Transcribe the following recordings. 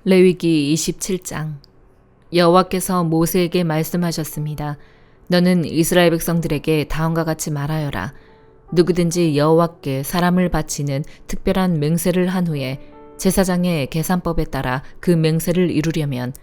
레위기 27장. 여호와께서 모세에게 말씀하셨습니다. 너는 이스라엘 백성들에게 다음과 같이 말하여라. 누구든지 여호와께 사람을 바치는 특별한 맹세를 한 후에 제사장의 계산법에 따라 그 맹세를 이루려면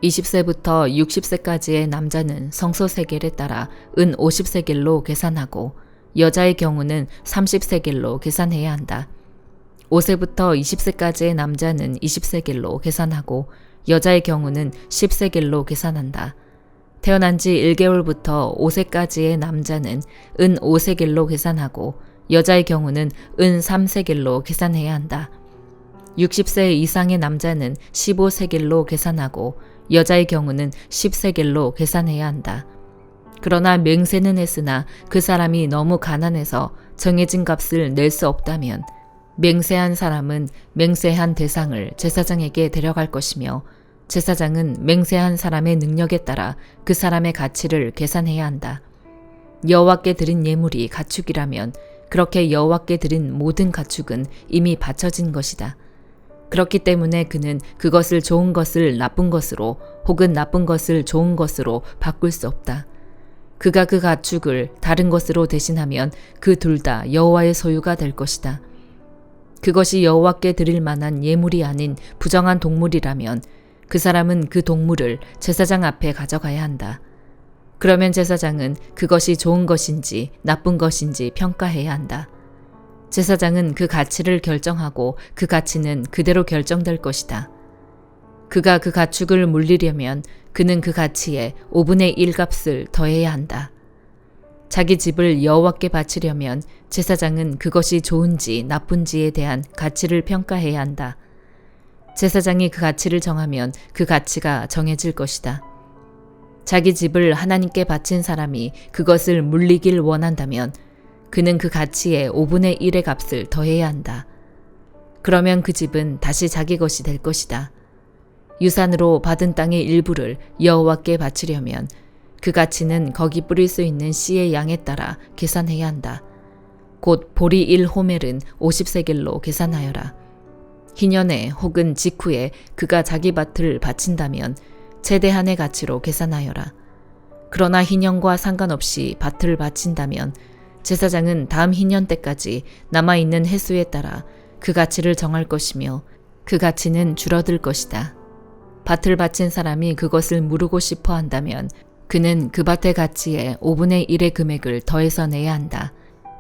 20세부터 60세까지의 남자는 성소 세겔에 따라 은 50세겔로 계산하고 여자의 경우는 30세겔로 계산해야 한다. 5세부터 20세까지의 남자는 20세겔로 계산하고 여자의 경우는 10세겔로 계산한다. 태어난 지 1개월부터 5세까지의 남자는 은 5세겔로 계산하고 여자의 경우는 은 3세겔로 계산해야 한다. 60세 이상의 남자는 15세겔로 계산하고 여자의 경우는 10세겔로 계산해야 한다. 그러나 맹세는 했으나 그 사람이 너무 가난해서 정해진 값을 낼 수 없다면 맹세한 사람은 맹세한 대상을 제사장에게 데려갈 것이며 제사장은 맹세한 사람의 능력에 따라 그 사람의 가치를 계산해야 한다. 여호와께 드린 예물이 가축이라면 그렇게 여호와께 드린 모든 가축은 이미 바쳐진 것이다. 그렇기 때문에 그는 그것을 좋은 것을 나쁜 것으로 혹은 나쁜 것을 좋은 것으로 바꿀 수 없다. 그가 그 가축을 다른 것으로 대신하면 그 둘 다 여호와의 소유가 될 것이다. 그것이 여호와께 드릴 만한 예물이 아닌 부정한 동물이라면 그 사람은 그 동물을 제사장 앞에 가져가야 한다. 그러면 제사장은 그것이 좋은 것인지 나쁜 것인지 평가해야 한다. 제사장은 그 가치를 결정하고 그 가치는 그대로 결정될 것이다. 그가 그 가축을 물리려면 그는 그 가치에 5분의 1 값을 더해야 한다. 자기 집을 여호와께 바치려면 제사장은 그것이 좋은지 나쁜지에 대한 가치를 평가해야 한다. 제사장이 그 가치를 정하면 그 가치가 정해질 것이다. 자기 집을 하나님께 바친 사람이 그것을 물리길 원한다면 그는 그 가치에 5분의 1의 값을 더해야 한다. 그러면 그 집은 다시 자기 것이 될 것이다. 유산으로 받은 땅의 일부를 여호와께 바치려면 그 가치는 거기 뿌릴 수 있는 씨의 양에 따라 계산해야 한다. 곧 보리 1호멜은 50세겔로 계산하여라. 희년에 혹은 직후에 그가 자기 밭을 바친다면 최대 한의 가치로 계산하여라. 그러나 희년과 상관없이 밭을 바친다면 제사장은 다음 희년 때까지 남아있는 해수에 따라 그 가치를 정할 것이며 그 가치는 줄어들 것이다. 밭을 바친 사람이 그것을 무르고 싶어 한다면 그는 그 밭의 가치에 5분의 1의 금액을 더해서 내야 한다.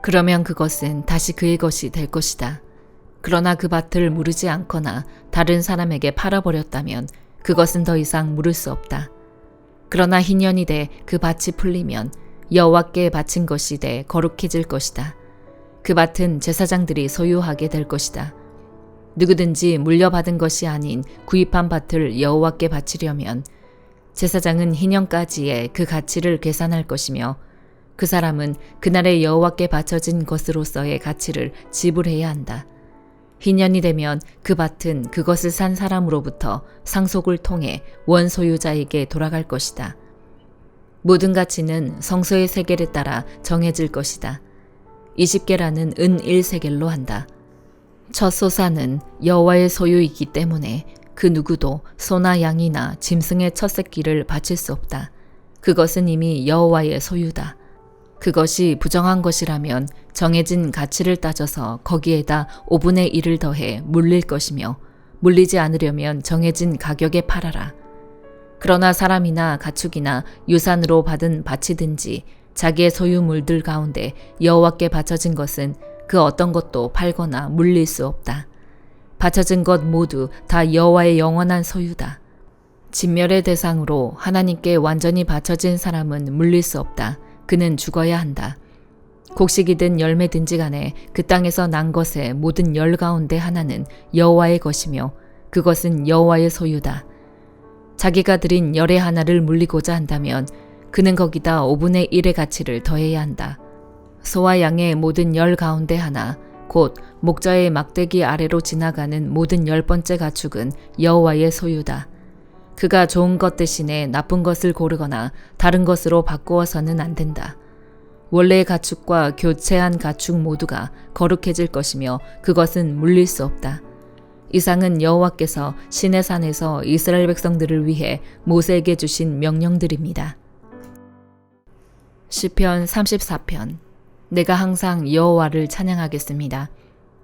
그러면 그것은 다시 그의 것이 될 것이다. 그러나 그 밭을 무르지 않거나 다른 사람에게 팔아버렸다면 그것은 더 이상 물을 수 없다. 그러나 희년이 돼 그 밭이 풀리면 여호와께 바친 것이 돼 거룩해질 것이다. 그 밭은 제사장들이 소유하게 될 것이다. 누구든지 물려받은 것이 아닌 구입한 밭을 여호와께 바치려면 제사장은 희년까지의 그 가치를 계산할 것이며 그 사람은 그날의 여호와께 바쳐진 것으로서의 가치를 지불해야 한다. 희년이 되면 그 밭은 그것을 산 사람으로부터 상속을 통해 원소유자에게 돌아갈 것이다. 모든 가치는 성소의 세겔에 따라 정해질 것이다. 20게라는 은 1세겔로 한다. 첫 소사는 여호와의 소유이기 때문에 그 누구도 소나 양이나 짐승의 첫 새끼를 바칠 수 없다. 그것은 이미 여호와의 소유다. 그것이 부정한 것이라면 정해진 가치를 따져서 거기에다 5분의 1을 더해 물릴 것이며 물리지 않으려면 정해진 가격에 팔아라. 그러나 사람이나 가축이나 유산으로 받은 밭이든지 자기의 소유물들 가운데 여호와께 바쳐진 것은 그 어떤 것도 팔거나 물릴 수 없다. 바쳐진 것 모두 다 여호와의 영원한 소유다. 진멸의 대상으로 하나님께 완전히 바쳐진 사람은 물릴 수 없다. 그는 죽어야 한다. 곡식이든 열매든지 간에 그 땅에서 난 것의 모든 열 가운데 하나는 여호와의 것이며 그것은 여호와의 소유다. 자기가 드린 열의 하나를 물리고자 한다면 그는 거기다 5분의 1의 가치를 더해야 한다. 소와 양의 모든 열 가운데 하나, 곧 목자의 막대기 아래로 지나가는 모든 10번째 가축은 여호와의 소유다. 그가 좋은 것 대신에 나쁜 것을 고르거나 다른 것으로 바꾸어서는 안 된다. 원래의 가축과 교체한 가축 모두가 거룩해질 것이며 그것은 물릴 수 없다. 이상은 여호와께서 시내산에서 이스라엘 백성들을 위해 모세에게 주신 명령들입니다. 시편 34편. 내가 항상 여호와를 찬양하겠습니다.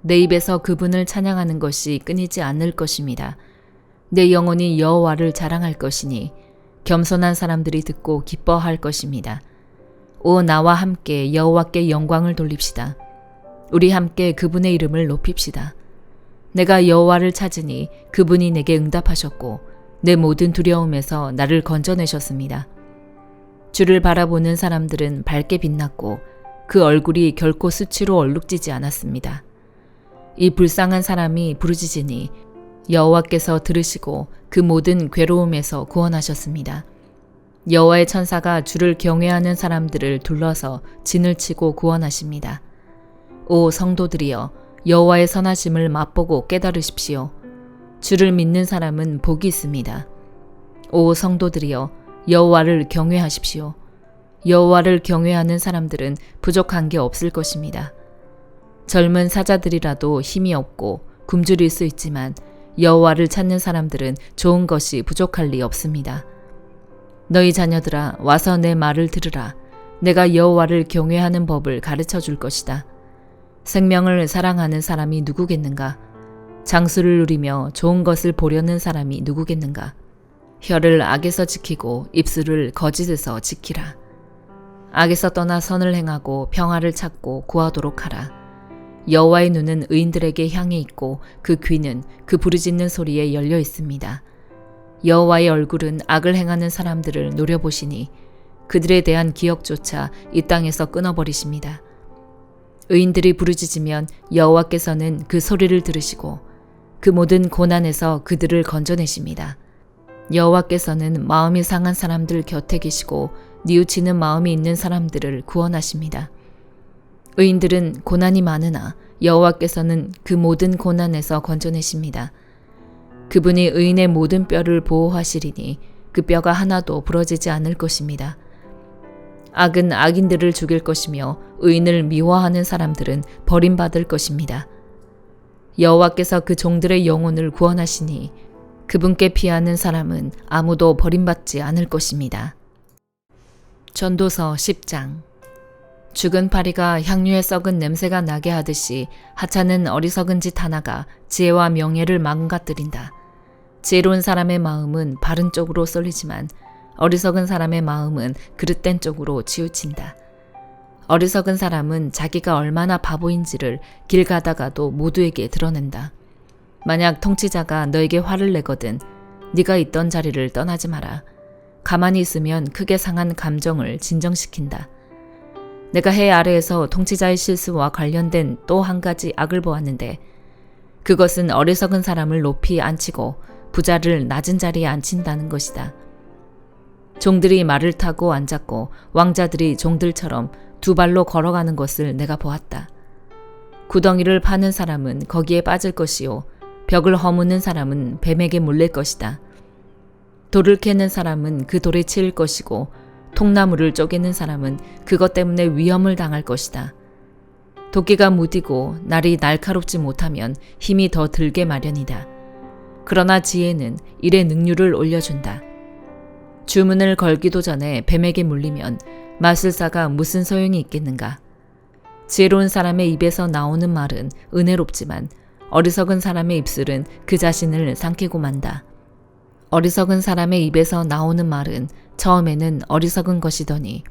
내 입에서 그분을 찬양하는 것이 끊이지 않을 것입니다. 내 영혼이 여호와를 자랑할 것이니 겸손한 사람들이 듣고 기뻐할 것입니다. 오 나와 함께 여호와께 영광을 돌립시다. 우리 함께 그분의 이름을 높입시다. 내가 여호와를 찾으니 그분이 내게 응답하셨고 내 모든 두려움에서 나를 건져내셨습니다. 주를 바라보는 사람들은 밝게 빛났고 그 얼굴이 결코 수치로 얼룩지지 않았습니다. 이 불쌍한 사람이 부르짖으니 여호와께서 들으시고 그 모든 괴로움에서 구원하셨습니다. 여호와의 천사가 주를 경외하는 사람들을 둘러서 진을 치고 구원하십니다. 오 성도들이여 여호와의 선하심을 맛보고 깨달으십시오. 주를 믿는 사람은 복이 있습니다. 오 성도들이여 여호와를 경외하십시오. 여호와를 경외하는 사람들은 부족한 게 없을 것입니다. 젊은 사자들이라도 힘이 없고 굶주릴 수 있지만 여호와를 찾는 사람들은 좋은 것이 부족할 리 없습니다. 너희 자녀들아 와서 내 말을 들으라. 내가 여호와를 경외하는 법을 가르쳐 줄 것이다. 생명을 사랑하는 사람이 누구겠는가? 장수를 누리며 좋은 것을 보려는 사람이 누구겠는가? 혀를 악에서 지키고 입술을 거짓에서 지키라. 악에서 떠나 선을 행하고 평화를 찾고 구하도록 하라. 여호와의 눈은 의인들에게 향해 있고 그 귀는 그 부르짖는 소리에 열려 있습니다. 여호와의 얼굴은 악을 행하는 사람들을 노려보시니 그들에 대한 기억조차 이 땅에서 끊어버리십니다. 의인들이 부르짖으면 여호와께서는 그 소리를 들으시고 그 모든 고난에서 그들을 건져내십니다. 여호와께서는 마음이 상한 사람들 곁에 계시고 뉘우치는 마음이 있는 사람들을 구원하십니다. 의인들은 고난이 많으나 여호와께서는 그 모든 고난에서 건져내십니다. 그분이 의인의 모든 뼈를 보호하시리니 그 뼈가 하나도 부러지지 않을 것입니다. 악은 악인들을 죽일 것이며 의인을 미워하는 사람들은 버림받을 것입니다. 여호와께서 그 종들의 영혼을 구원하시니 그분께 피하는 사람은 아무도 버림받지 않을 것입니다. 전도서 10장. 죽은 파리가 향유에 썩은 냄새가 나게 하듯이 하찮은 어리석은 짓 하나가 지혜와 명예를 망가뜨린다. 지혜로운 사람의 마음은 바른 쪽으로 쏠리지만 어리석은 사람의 마음은 그릇된 쪽으로 치우친다. 어리석은 사람은 자기가 얼마나 바보인지를 길 가다가도 모두에게 드러낸다. 만약 통치자가 너에게 화를 내거든 네가 있던 자리를 떠나지 마라. 가만히 있으면 크게 상한 감정을 진정시킨다. 내가 해 아래에서 통치자의 실수와 관련된 또 한 가지 악을 보았는데 그것은 어리석은 사람을 높이 앉히고 부자를 낮은 자리에 앉힌다는 것이다. 종들이 말을 타고 앉았고 왕자들이 종들처럼 두 발로 걸어가는 것을 내가 보았다. 구덩이를 파는 사람은 거기에 빠질 것이요 벽을 허무는 사람은 뱀에게 물릴 것이다. 돌을 캐는 사람은 그 돌에 치일 것이고 통나무를 쪼개는 사람은 그것 때문에 위험을 당할 것이다. 도끼가 무디고 날이 날카롭지 못하면 힘이 더 들게 마련이다. 그러나 지혜는 일의 능률을 올려준다. 주문을 걸기도 전에 뱀에게 물리면 마술사가 무슨 소용이 있겠는가. 지혜로운 사람의 입에서 나오는 말은 은혜롭지만 어리석은 사람의 입술은 그 자신을 삼키고 만다. 어리석은 사람의 입에서 나오는 말은 처음에는 어리석은 것이더니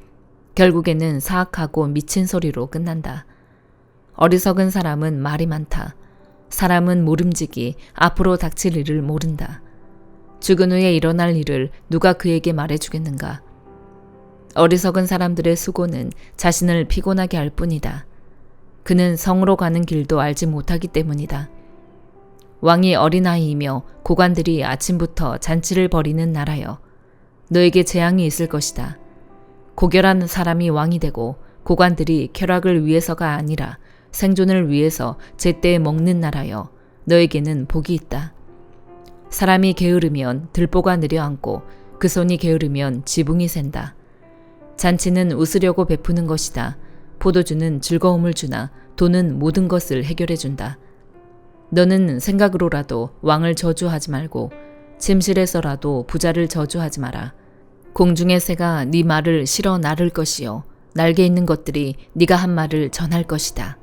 결국에는 사악하고 미친 소리로 끝난다. 어리석은 사람은 말이 많다. 사람은 모름지기 앞으로 닥칠 일을 모른다. 죽은 후에 일어날 일을 누가 그에게 말해주겠는가. 어리석은 사람들의 수고는 자신을 피곤하게 할 뿐이다. 그는 성으로 가는 길도 알지 못하기 때문이다. 왕이 어린아이이며 고관들이 아침부터 잔치를 벌이는 나라여 너에게 재앙이 있을 것이다. 고결한 사람이 왕이 되고 고관들이 쾌락을 위해서가 아니라 생존을 위해서 제때에 먹는 나라여 너에게는 복이 있다. 사람이 게으르면 들보가 내려앉고 그 손이 게으르면 지붕이 샌다. 잔치는 웃으려고 베푸는 것이다. 포도주는 즐거움을 주나 돈은 모든 것을 해결해 준다. 너는 생각으로라도 왕을 저주하지 말고 침실에서라도 부자를 저주하지 마라. 공중의 새가 네 말을 실어 나를 것이요 날개 있는 것들이 네가 한 말을 전할 것이다.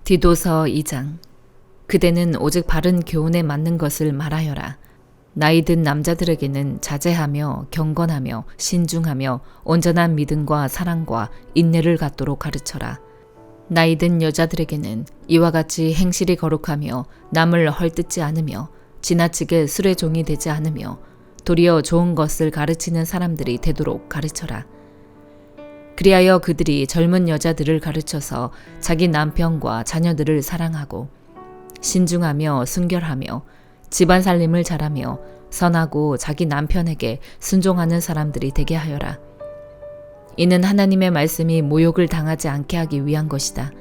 디도서 2장. 그대는 오직 바른 교훈에 맞는 것을 말하여라. 나이 든 남자들에게는 자제하며 경건하며 신중하며 온전한 믿음과 사랑과 인내를 갖도록 가르쳐라. 나이 든 여자들에게는 이와 같이 행실이 거룩하며 남을 헐뜯지 않으며 지나치게 술의 종이 되지 않으며 도리어 좋은 것을 가르치는 사람들이 되도록 가르쳐라. 그리하여 그들이 젊은 여자들을 가르쳐서 자기 남편과 자녀들을 사랑하고 신중하며 순결하며 집안 살림을 잘하며 선하고 자기 남편에게 순종하는 사람들이 되게 하여라. 이는 하나님의 말씀이 모욕을 당하지 않게 하기 위한 것이다.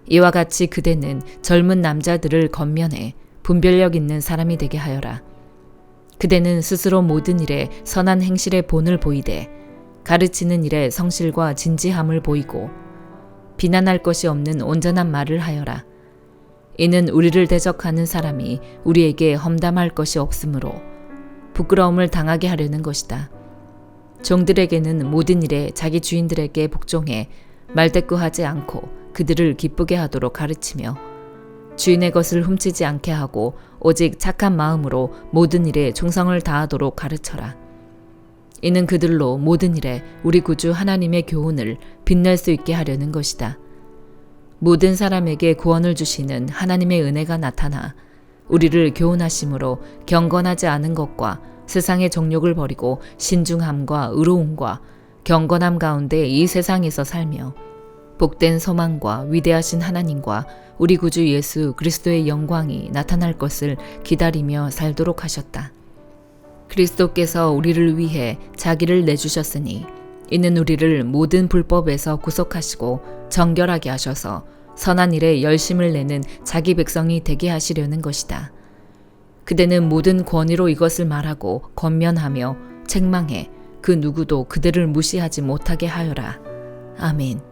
이와 같이 그대는 젊은 남자들을 건면해 분별력 있는 사람이 되게 하여라. 그대는 스스로 모든 일에 선한 행실의 본을 보이되 가르치는 일에 성실과 진지함을 보이고 비난할 것이 없는 온전한 말을 하여라. 이는 우리를 대적하는 사람이 우리에게 험담할 것이 없으므로 부끄러움을 당하게 하려는 것이다. 종들에게는 모든 일에 자기 주인들에게 복종해 말대꾸하지 않고 그들을 기쁘게 하도록 가르치며 주인의 것을 훔치지 않게 하고 오직 착한 마음으로 모든 일에 충성을 다하도록 가르쳐라. 이는 그들로 모든 일에 우리 구주 하나님의 교훈을 빛낼 수 있게 하려는 것이다. 모든 사람에게 구원을 주시는 하나님의 은혜가 나타나 우리를 교훈하심으로 경건하지 않은 것과 세상의 정욕을 버리고 신중함과 의로움과 경건함 가운데 이 세상에서 살며 복된 소망과 위대하신 하나님과 우리 구주 예수 그리스도의 영광이 나타날 것을 기다리며 살도록 하셨다. 그리스도께서 우리를 위해 자기를 내주셨으니 이는 우리를 모든 불법에서 구속하시고 정결하게 하셔서 선한 일에 열심을 내는 자기 백성이 되게 하시려는 것이다. 그대는 모든 권위로 이것을 말하고 권면하며 책망해 그 누구도 그들을 무시하지 못하게 하여라. 아멘.